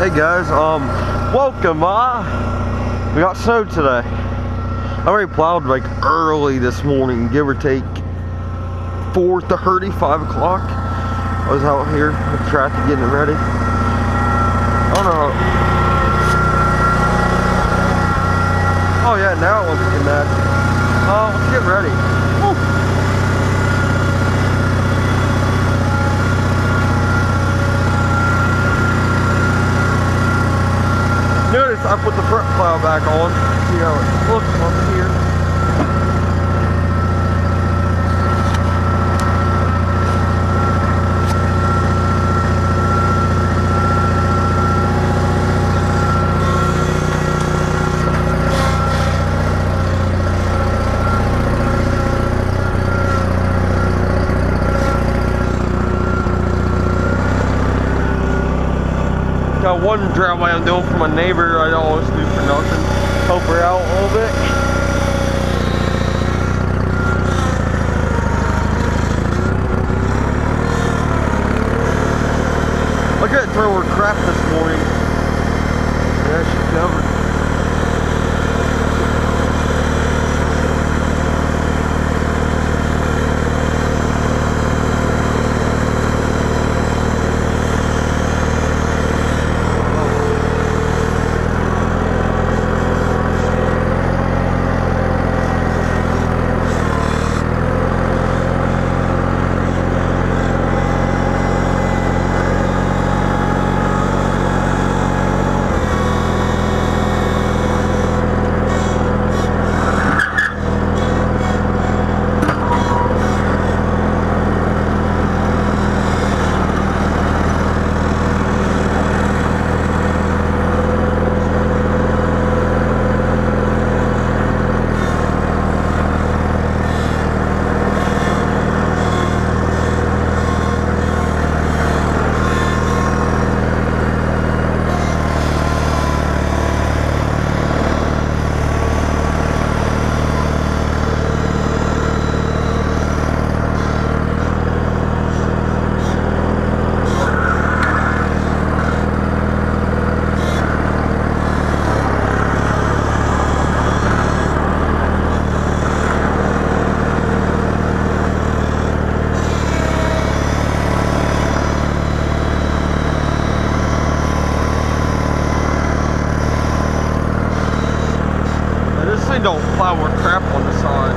Hey guys, welcome. We got snow today. I already plowed like early this morning, give or take 4:30, 5 o'clock. I was out here with the tractor getting it ready. I don't know. Oh yeah, now it wants to connect. Let's get ready. Woo. Notice I put the front plow back on. See how it looks up here. Got one driveway I'm doing for my neighbor. I always do for nothing. Help her out a little bit. I couldn't throw her crap this morning. Yeah, she's covered. Don't plow more crap on the side.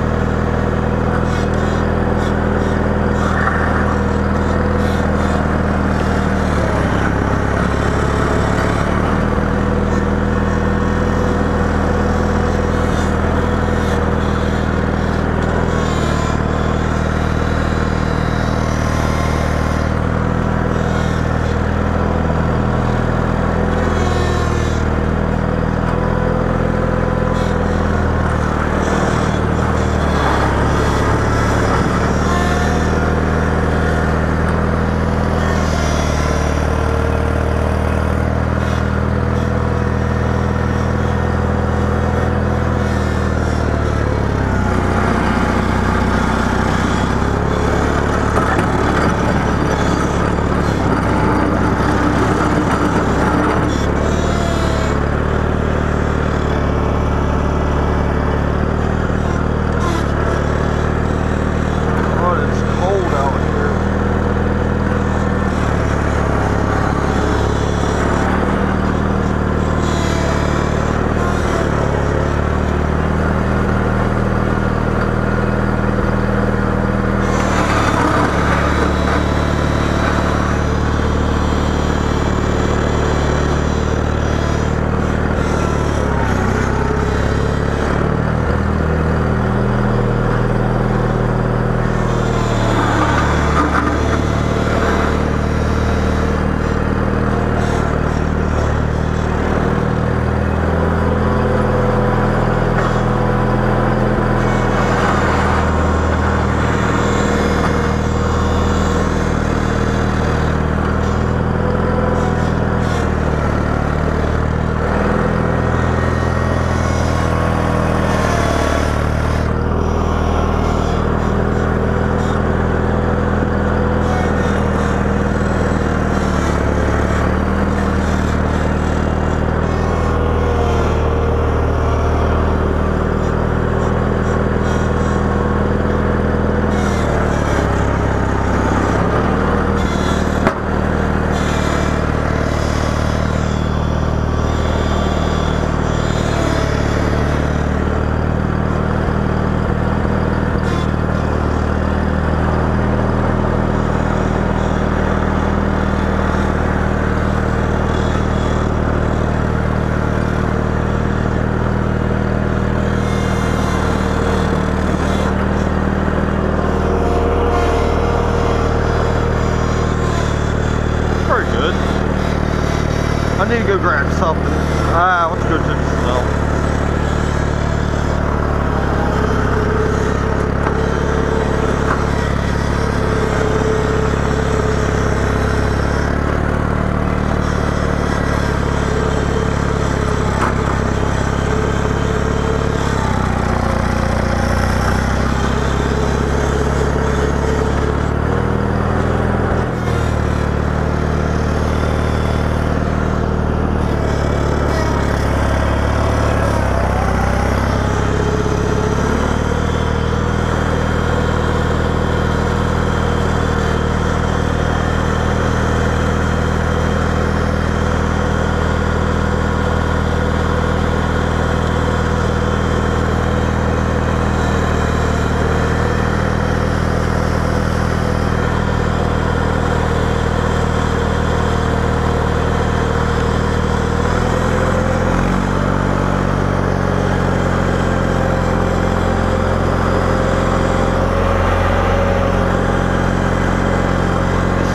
go grab something. Let's go to the snow.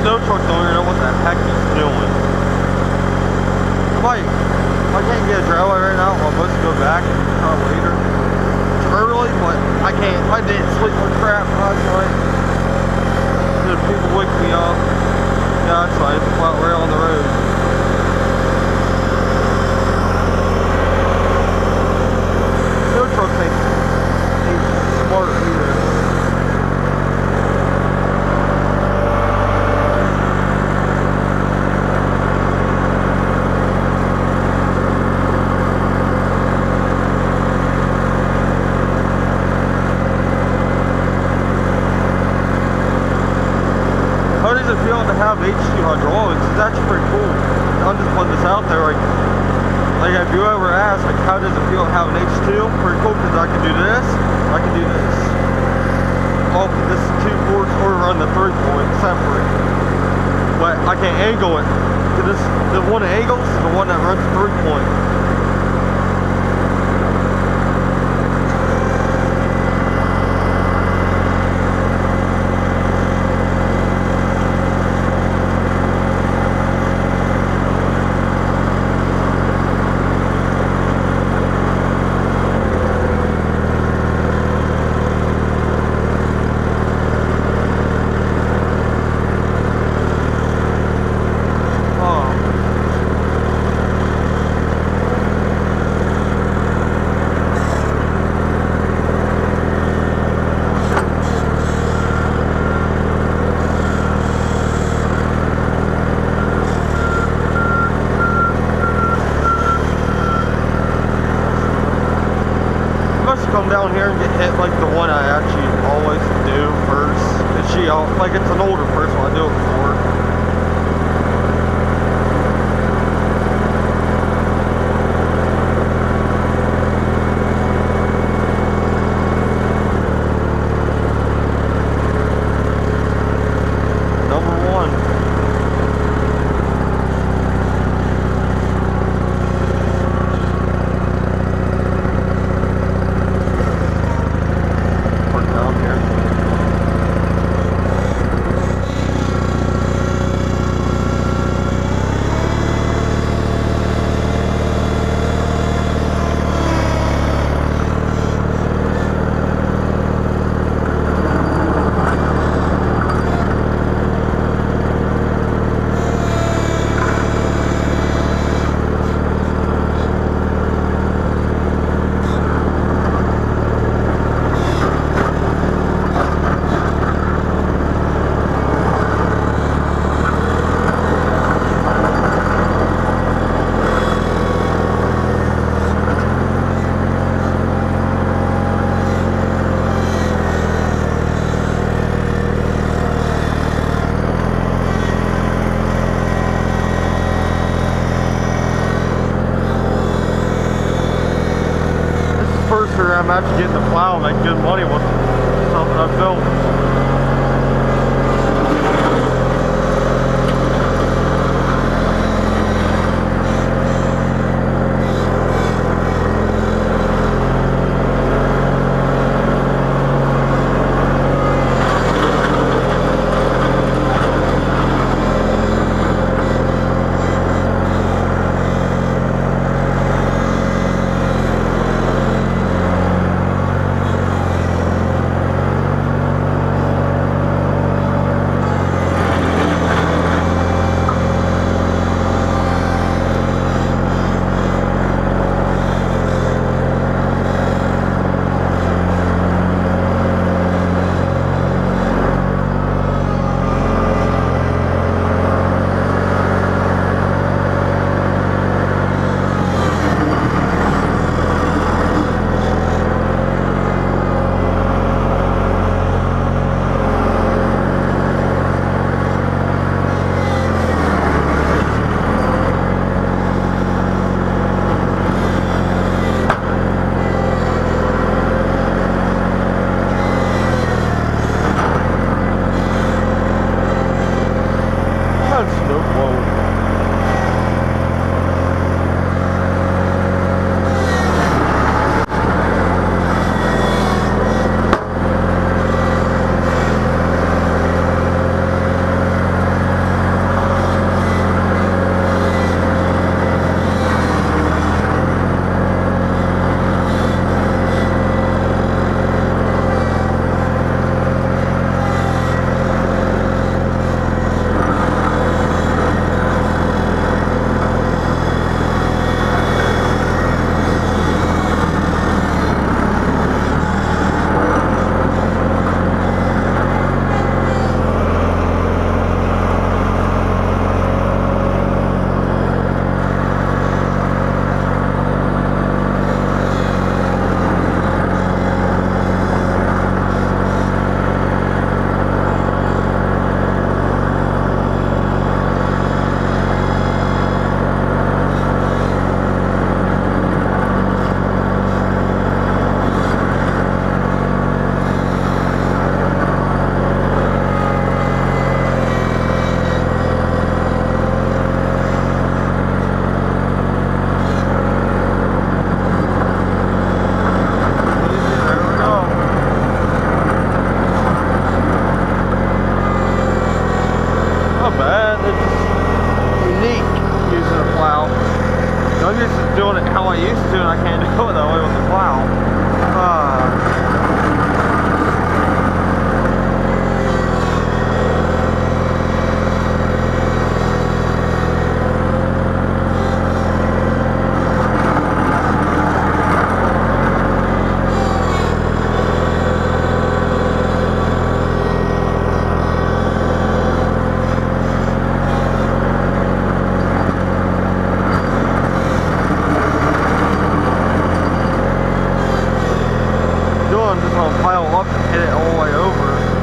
Snow truck don't even know what the heck he's doing. I can't get a driveway right now. I'm supposed to go back later. It's early, but I can't. I didn't sleep like crap last night. The people wake me up. Yeah, it's like while we're on the road. Snow trucks ain't smart either. Feeling to have H2 hydraulics, it's actually pretty cool. I'm just putting this out there, like if you ever ask, like, how does it feel to have an H2? Pretty cool, because I can do this, I can do this. Off this 2 ports or run the 3-point separate. But I can't angle it. Because the one that angles is the one that runs the 3-point. Come down here and get hit like the one I actually always do first. And she, like, it's an older person I do it for. I'm actually getting the plow and make good money with something I filmed. I'm just gonna pile up and hit it all the way over.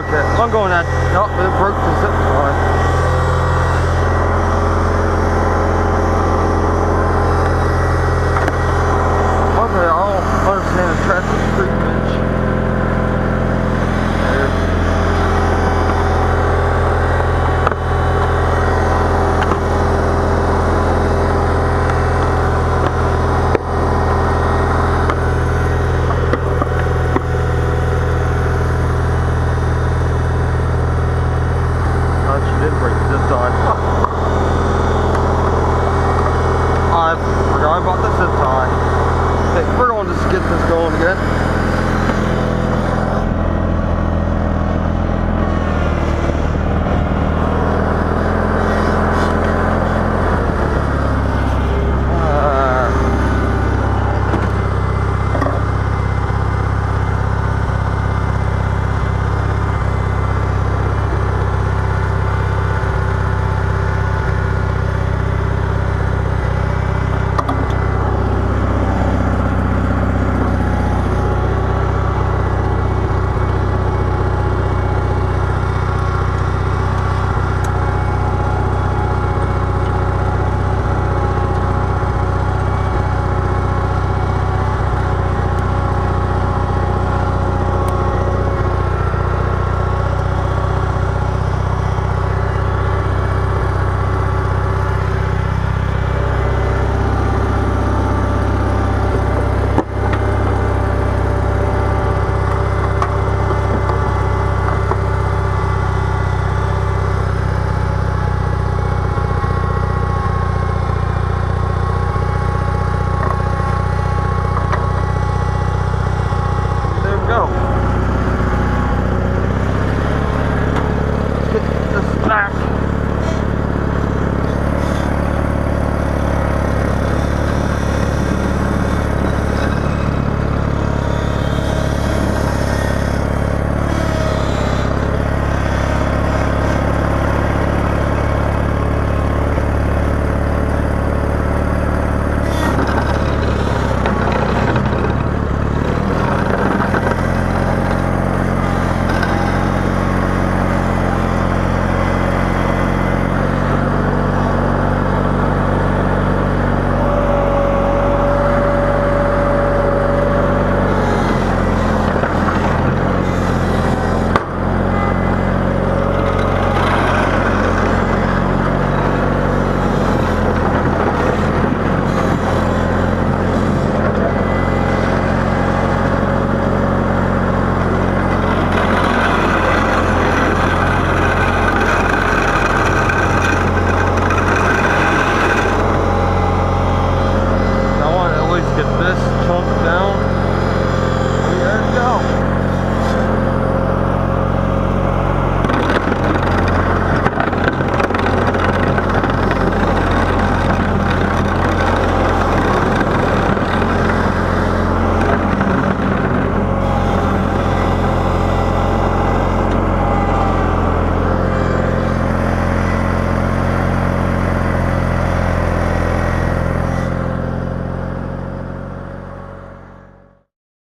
Okay, I'm going at, oh, it broke the zip line.